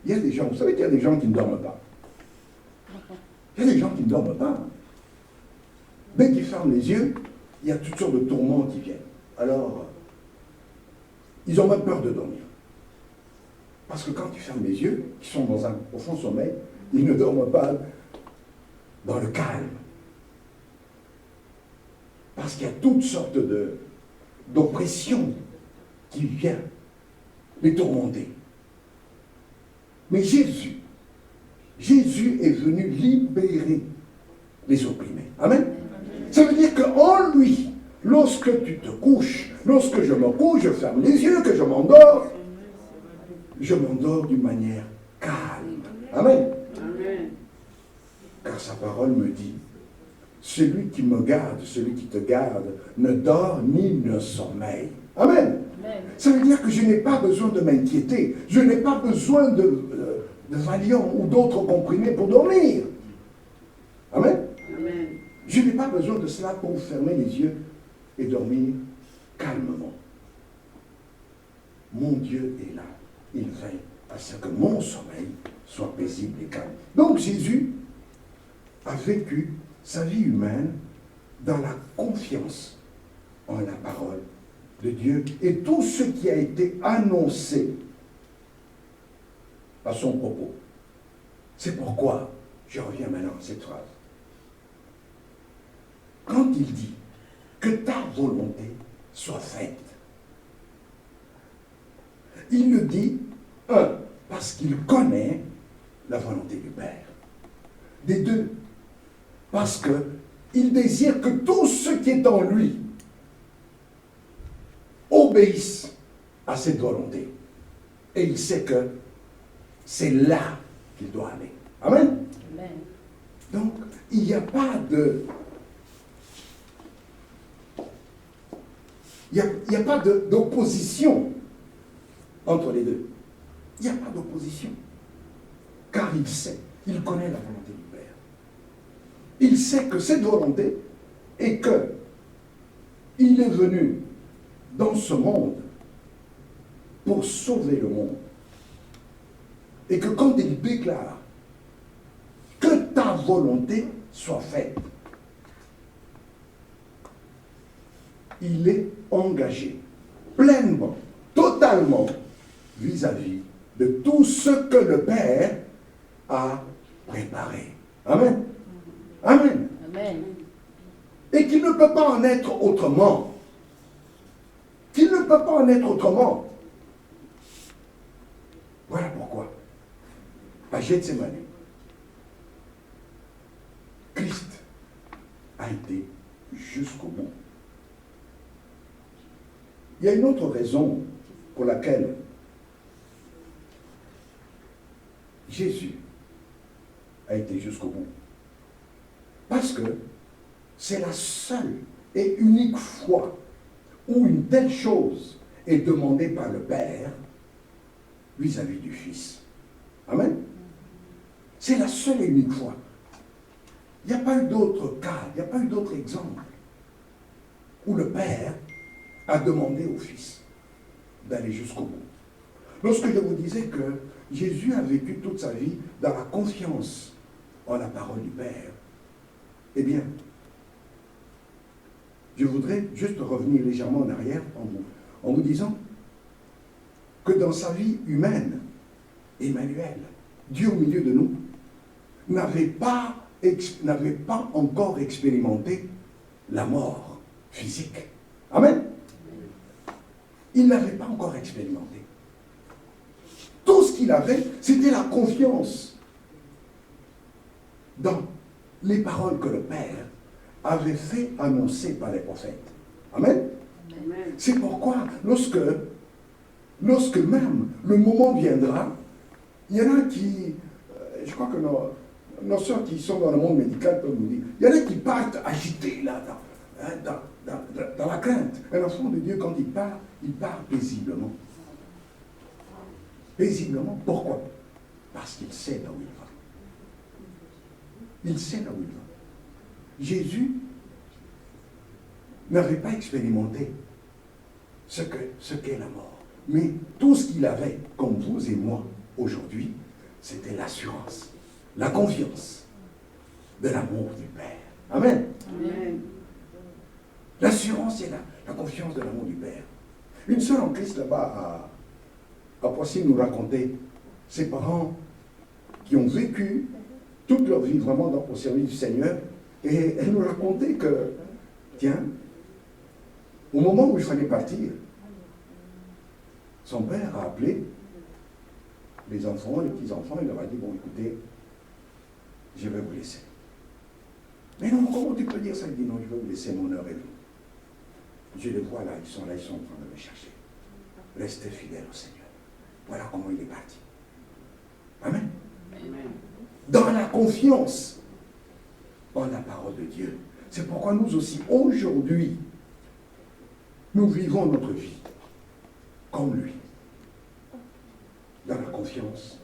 Il y a des gens, vous savez qu'il y a des gens qui ne dorment pas. Il y a des gens qui ne dorment pas. Dès qu'ils ferment les yeux, il y a toutes sortes de tourments qui viennent. Alors, ils ont même peur de dormir. Parce que quand ils ferment les yeux, ils sont dans un profond sommeil, ils ne dorment pas dans le calme. Parce qu'il y a toutes sortes d'oppressions qui viennent les tourmenter. Mais Jésus est venu libérer les opprimés. Amen. Ça veut dire qu'en lui, lorsque tu te couches, lorsque je me couche, je ferme les yeux, que je m'endors d'une manière calme. Amen. Amen. Car sa parole me dit, celui qui me garde, celui qui te garde, ne dort ni ne sommeille. Amen. Amen. Ça veut dire que je n'ai pas besoin de m'inquiéter. Je n'ai pas besoin de Valium ou d'autres comprimés pour dormir. Amen. Amen. Je n'ai pas besoin de cela pour fermer les yeux et dormir calmement. Mon Dieu est là. Il veille à ce que mon sommeil soit paisible et calme. Donc Jésus a vécu sa vie humaine dans la confiance en en la parole de Dieu et tout ce qui a été annoncé à son propos. C'est pourquoi je reviens maintenant à cette phrase. Quand il dit que ta volonté soit faite, il le dit, parce qu'il connaît la volonté du Père. Des deux, parce qu'il désire que tout ce qui est en lui obéisse à cette volonté. Et il sait que c'est là qu'il doit aller. Amen. Amen. Donc, il n'y a pas de... Il n'y a pas d'opposition entre les deux. Il n'y a pas d'opposition. Car il sait, il connaît la volonté du Père. Il sait que cette volonté est que il est venu dans ce monde pour sauver le monde. Et que quand il déclare que ta volonté soit faite, il est engagé pleinement, totalement vis-à-vis de tout ce que le Père a préparé. Amen. Amen. Amen. Et qu'il ne peut pas en être autrement. Qu'il ne peut pas en être autrement. Voilà pourquoi, à Gethsémani, Christ a été jusqu'au bout. Il y a une autre raison pour laquelle Jésus a été jusqu'au bout. Parce que c'est la seule et unique fois où une telle chose est demandée par le Père vis-à-vis du Fils. Amen. C'est la seule et unique fois. Il n'y a pas eu d'autre cas, il n'y a pas eu d'autre exemple où le Père a demandé au Fils d'aller jusqu'au bout. Lorsque je vous disais que Jésus a vécu toute sa vie dans la confiance en la parole du Père, eh bien, je voudrais juste revenir légèrement en arrière en vous disant que dans sa vie humaine, Emmanuel, Dieu au milieu de nous, n'avait pas encore expérimenté la mort physique. Amen. Il n'avait pas encore expérimenté. Tout ce qu'il avait, c'était la confiance dans les paroles que le Père avait fait annoncer par les prophètes. Amen. Amen. C'est pourquoi, lorsque même le moment viendra, il y en a qui, je crois que nos soeurs qui sont dans le monde médical peuvent nous dire, il y en a qui partent agités là, dans la crainte. Un enfant de Dieu, quand il part paisiblement. Paisiblement. Pourquoi? Parce qu'il sait là où il va. Il sait là où il va. Jésus n'avait pas expérimenté ce qu'est la mort. Mais tout ce qu'il avait, comme vous et moi, aujourd'hui, c'était l'assurance, la confiance de l'amour du Père. Amen. Amen. L'assurance et la confiance de l'amour du Père. Une sœur en Christ là-bas à Poissy nous racontait ses parents qui ont vécu toute leur vie vraiment au service du Seigneur. Et elle nous racontait que, tiens, au moment où il fallait partir, son père a appelé les enfants, les petits-enfants, il leur a dit, bon, écoutez, je vais vous laisser. Mais non, comment tu peux dire ça? Il dit, non, je vais vous laisser, mon heure est venue. Je les vois là, ils sont en train de me chercher. Restez fidèles au Seigneur. Voilà comment il est parti. Amen. Amen. Dans la confiance en la parole de Dieu. C'est pourquoi nous aussi, aujourd'hui, nous vivons notre vie comme lui. Dans la confiance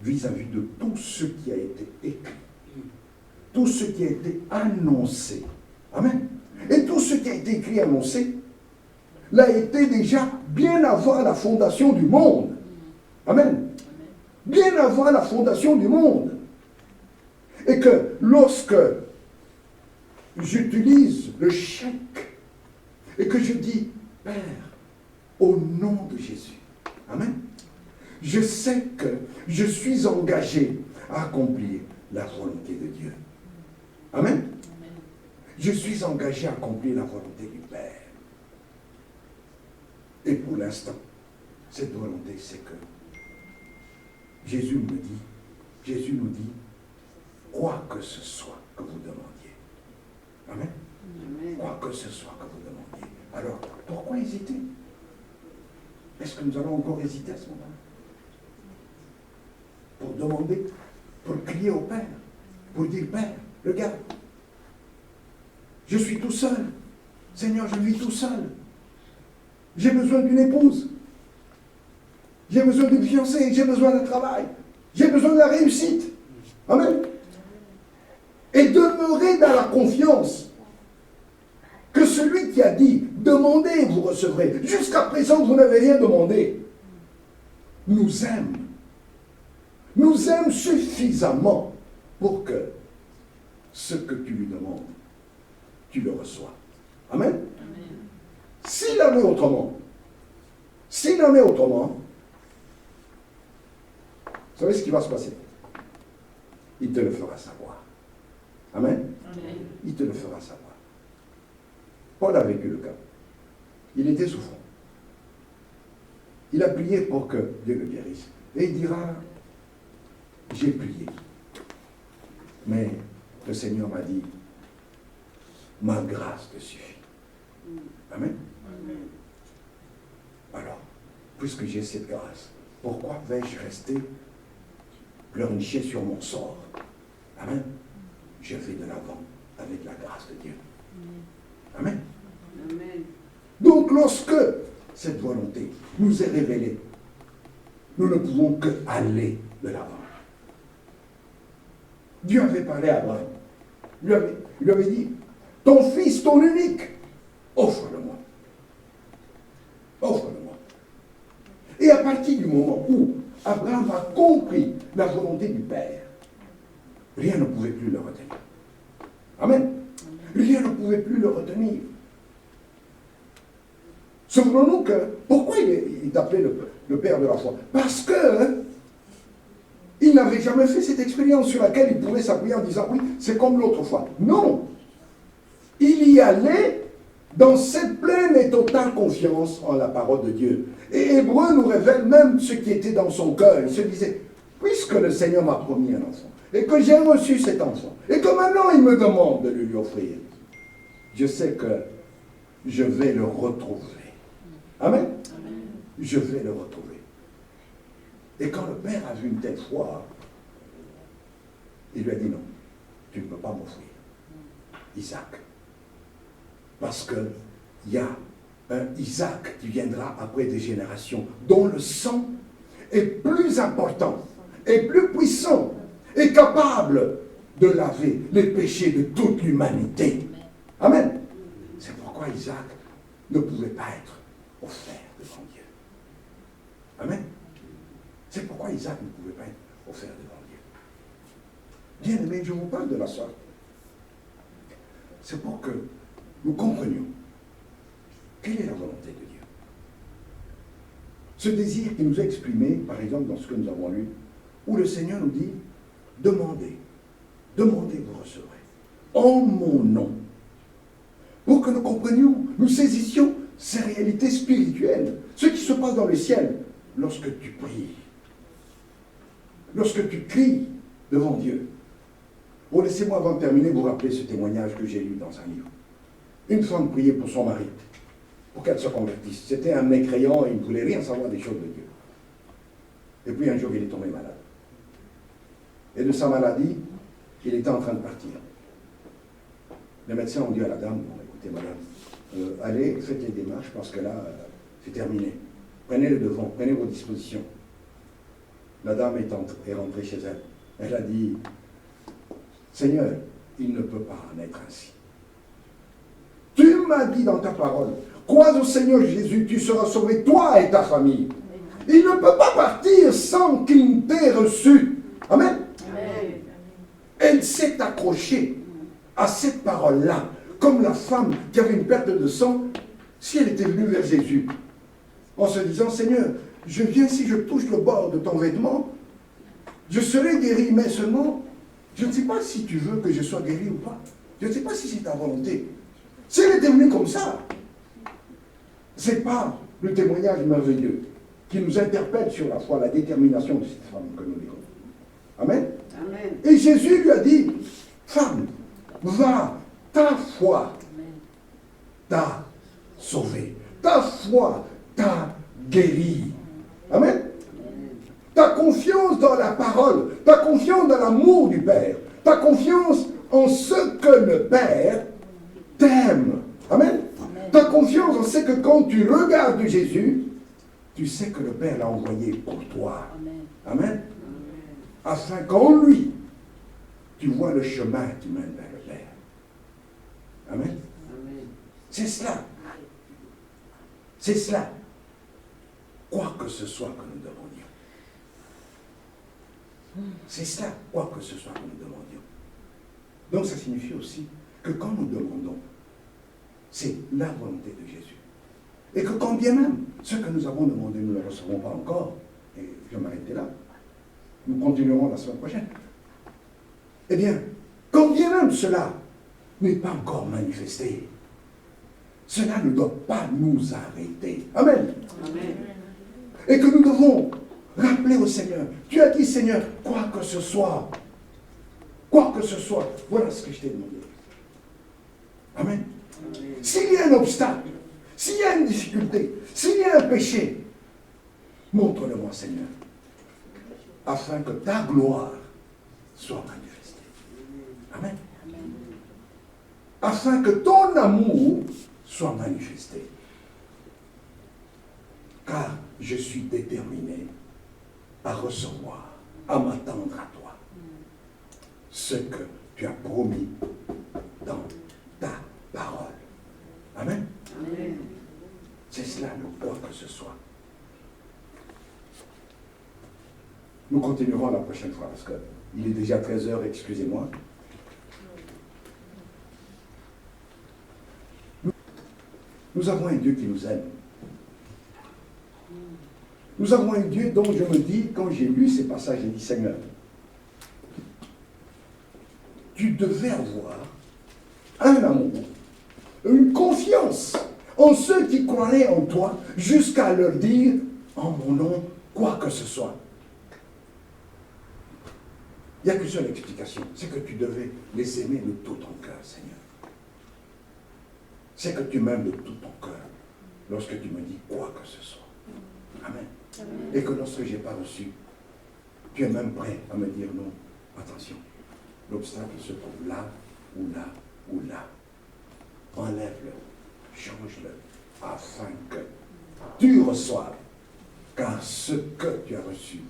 vis-à-vis de tout ce qui a été écrit. Tout ce qui a été annoncé. Amen. Et tout ce qui a été écrit et annoncé l'a été déjà bien avant la fondation du monde. Amen. Bien avant la fondation du monde. Et que lorsque j'utilise le chèque et que je dis, Père, au nom de Jésus, amen, je sais que je suis engagé à accomplir la volonté de Dieu. Amen. Je suis engagé à accomplir la volonté du Père. Et pour l'instant, cette volonté, c'est que Jésus nous dit, quoi que ce soit que vous demandiez. Amen. Quoi que ce soit que vous demandiez. Alors, pourquoi hésiter? Est-ce que nous allons encore hésiter à ce moment-là? Pour demander, pour crier au Père, pour dire, Père, regarde, je suis tout seul. Seigneur, je vis tout seul. J'ai besoin d'une épouse. J'ai besoin d'une fiancée. J'ai besoin d'un travail. J'ai besoin de la réussite. Amen. Et demeurer dans la confiance que celui qui a dit, demandez, vous recevrez. Jusqu'à présent, vous n'avez rien demandé. Nous aime. Nous aime suffisamment pour que ce que tu lui demandes, tu le reçois. Amen. S'il en est autrement, vous savez ce qui va se passer? Il te le fera savoir. Amen. Il te le fera savoir. Paul a vécu le cas. Il était souffrant. Il a prié pour que Dieu le guérisse. Et il dira, j'ai prié. Mais le Seigneur m'a dit, ma grâce te suffit. Amen. Alors, puisque j'ai cette grâce, pourquoi vais-je rester pleurnicher sur mon sort? Amen. Je vais de l'avant avec la grâce de Dieu. Amen. Amen. Donc, lorsque cette volonté nous est révélée, nous ne pouvons que aller de l'avant. Dieu avait parlé à Abraham. Il lui avait dit, ton fils, ton unique, offre-le-moi. Offre-le-moi. Et à partir du moment où Abraham a compris la volonté du Père, rien ne pouvait plus le retenir. Amen. Rien ne pouvait plus le retenir. Souvenons-nous que, pourquoi il est appelé le Père de la foi? Parce que il n'avait jamais fait cette expérience sur laquelle il pouvait s'appuyer en disant, oui, c'est comme l'autre fois. Non. Il y allait dans cette pleine et totale confiance en la parole de Dieu. Et Hébreu nous révèle même ce qui était dans son cœur. Il se disait, puisque le Seigneur m'a promis un enfant, et que j'ai reçu cet enfant, et que maintenant il me demande de lui offrir, je sais que je vais le retrouver. Amen. Amen. Je vais le retrouver. Et quand le Père a vu une telle foi, il lui a dit non, tu ne peux pas m'offrir Isaac. Parce qu'il y a un Isaac qui viendra après des générations, dont le sang est plus important, est plus puissant, est capable de laver les péchés de toute l'humanité. Amen. C'est pourquoi Isaac ne pouvait pas être offert devant Dieu. Amen. C'est pourquoi Isaac ne pouvait pas être offert devant Dieu. Bien aimé, je vous parle de la sorte. C'est pour que nous comprenions quelle est la volonté de Dieu. Ce désir qui nous est exprimé, par exemple, dans ce que nous avons lu, où le Seigneur nous dit, demandez, demandez, vous recevrez, en mon nom. Pour que nous comprenions, nous saisissions ces réalités spirituelles, ce qui se passe dans le ciel lorsque tu pries. Lorsque tu cries devant Dieu. Bon, laissez-moi avant de terminer vous rappeler ce témoignage que j'ai lu dans un livre. Une femme priait pour son mari, pour qu'elle se convertisse. C'était un mécréant et il ne voulait rien savoir des choses de Dieu. Et puis un jour, il est tombé malade. Et de sa maladie, il était en train de partir. Les médecins ont dit à la dame, bon, écoutez madame, allez, faites les démarches parce que là, c'est terminé. Prenez le devant, prenez vos dispositions. La dame est rentrée chez elle. Elle a dit, Seigneur, il ne peut pas en être ainsi. Tu m'as dit dans ta parole, crois au Seigneur Jésus, tu seras sauvé, toi et ta famille. Il ne peut pas partir sans qu'il t'ait reçu. Amen. Amen. Elle s'est accrochée à cette parole-là, comme la femme qui avait une perte de sang, si elle était venue vers Jésus en se disant, Seigneur, je viens si je touche le bord de ton vêtement, je serai guéri, mais seulement, je ne sais pas si tu veux que je sois guéri ou pas. Je ne sais pas si c'est ta volonté. Si elle était venue comme ça, ce n'est pas le témoignage merveilleux qui nous interpelle sur la foi, la détermination de cette femme que nous lisons. Amen. Amen. Et Jésus lui a dit, femme, va, ta foi t'a sauvé. Ta foi t'a guéri. Amen. Ta confiance dans la parole, ta confiance dans l'amour du Père, ta confiance en ce que le Père t'aime. Amen. Ta confiance en ce que quand tu regardes Jésus, tu sais que le Père l'a envoyé pour toi. Amen. Afin qu'en lui, tu vois le chemin qui mène vers le Père. Amen. C'est cela. C'est cela. Quoi que ce soit que nous demandions. C'est cela, quoi que ce soit que nous demandions. Donc ça signifie aussi que quand nous demandons, c'est la volonté de Jésus. Et que quand bien même ce que nous avons demandé, nous ne le recevons pas encore, et je vais m'arrêter là, nous continuerons la semaine prochaine. Eh bien, quand bien même cela n'est pas encore manifesté, cela ne doit pas nous arrêter. Amen. Amen. Et que nous devons rappeler au Seigneur, tu as dit Seigneur, quoi que ce soit, voilà ce que je t'ai demandé. Amen. S'il y a un obstacle, s'il y a une difficulté, s'il y a un péché, montre-le-moi Seigneur, afin que ta gloire soit manifestée. Amen. Afin que ton amour soit manifesté. Car je suis déterminé à recevoir, à m'attendre à toi, ce que tu as promis dans ta parole. Amen. Amen. C'est cela le quoi que ce soit. Nous continuerons la prochaine fois parce qu'il est déjà 13h, excusez-moi. Nous avons un Dieu qui nous aime. Nous avons un Dieu dont je me dis, quand j'ai lu ces passages, j'ai dit, Seigneur, tu devais avoir un amour, une confiance en ceux qui croiraient en toi, jusqu'à leur dire, en mon nom, quoi que ce soit. Il n'y a qu'une seule explication, c'est que tu devais les aimer de tout ton cœur, Seigneur. C'est que tu m'aimes de tout ton cœur lorsque tu me dis quoi que ce soit. Amen. Amen. Et que lorsque je n'ai pas reçu, tu es même prêt à me dire non, attention, l'obstacle se trouve là, ou là, ou là. Enlève-le, change-le, afin que tu reçoives. Car ce que tu as reçu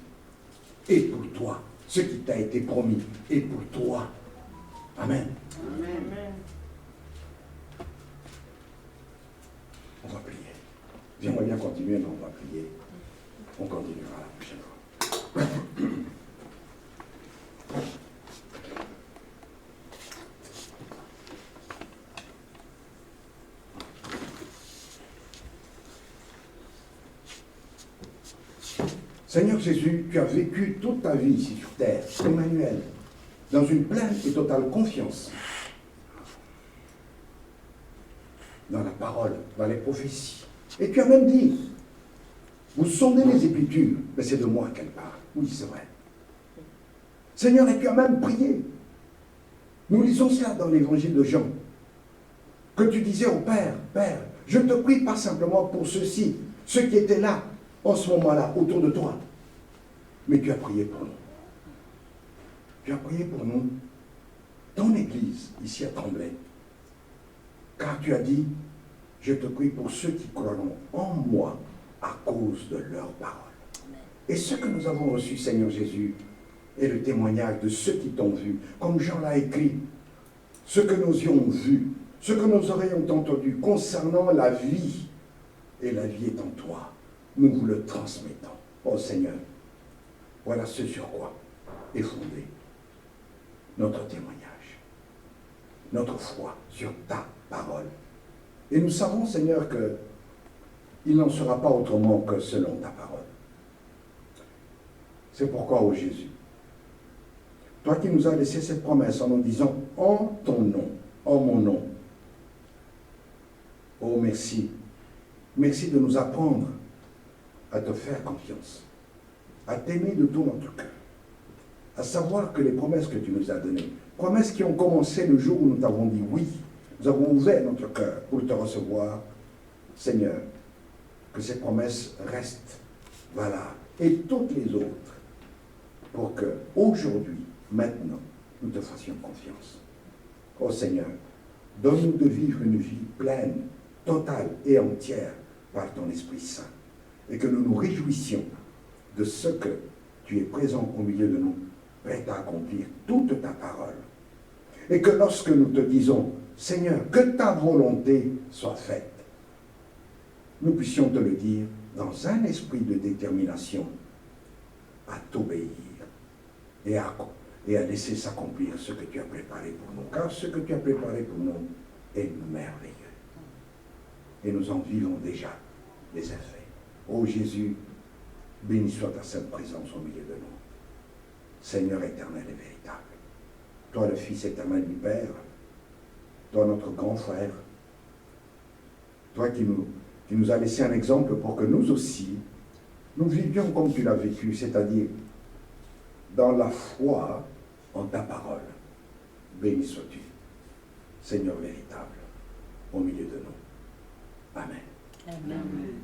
est pour toi. Ce qui t'a été promis est pour toi. Amen. Amen. On va prier. J'aimerais bien continuer, mais on va prier. On continuera la prochaine fois. Seigneur Jésus, tu as vécu toute ta vie ici sur terre, Emmanuel, dans une pleine et totale confiance dans la parole, dans les prophéties. Et tu as même dit, vous sondez les Écritures, mais c'est de moi qu'elle parle. Oui, c'est vrai. Seigneur, et tu as même prié. Nous lisons cela dans l'évangile de Jean, que tu disais au Père, Père, je ne te prie pas simplement pour ceux-ci, ceux qui étaient là, en ce moment-là, autour de toi, mais tu as prié pour nous. Tu as prié pour nous, ton Église, ici à Tremblay, car tu as dit, je te prie pour ceux qui croiront en moi à cause de leur parole. Et ce que nous avons reçu, Seigneur Jésus, est le témoignage de ceux qui t'ont vu, comme Jean l'a écrit, ce que nous y avons vu, ce que nous aurions entendu concernant la vie, et la vie est en toi. Nous vous le transmettons. Oh Seigneur, voilà ce sur quoi est fondé notre témoignage, notre foi sur ta parole. Et nous savons, Seigneur, qu'il n'en sera pas autrement que selon ta parole. C'est pourquoi, ô Jésus, toi qui nous as laissé cette promesse en nous disant « En ton nom, en mon nom », oh merci, merci de nous apprendre à te faire confiance, à t'aimer de tout notre cœur, à savoir que les promesses que tu nous as données, promesses qui ont commencé le jour où nous t'avons dit oui, nous avons ouvert notre cœur pour te recevoir, Seigneur, que ces promesses restent valables, et toutes les autres, pour que aujourd'hui, maintenant, nous te fassions confiance. Oh Seigneur, donne-nous de vivre une vie pleine, totale et entière par ton Esprit Saint, et que nous nous réjouissions de ce que tu es présent au milieu de nous, prêt à accomplir toute ta parole. Et que lorsque nous te disons, Seigneur, que ta volonté soit faite, nous puissions te le dire dans un esprit de détermination à t'obéir et à laisser s'accomplir ce que tu as préparé pour nous. Car ce que tu as préparé pour nous est merveilleux. Et nous en vivons déjà les effets. Ô Jésus, béni soit ta sainte présence au milieu de nous. Seigneur éternel et véritable. Toi le Fils éternel du Père, toi notre grand frère, toi qui nous as laissé un exemple pour que nous aussi, nous vivions comme tu l'as vécu, c'est-à-dire dans la foi en ta parole. Béni sois-tu, Seigneur véritable, au milieu de nous. Amen. Amen.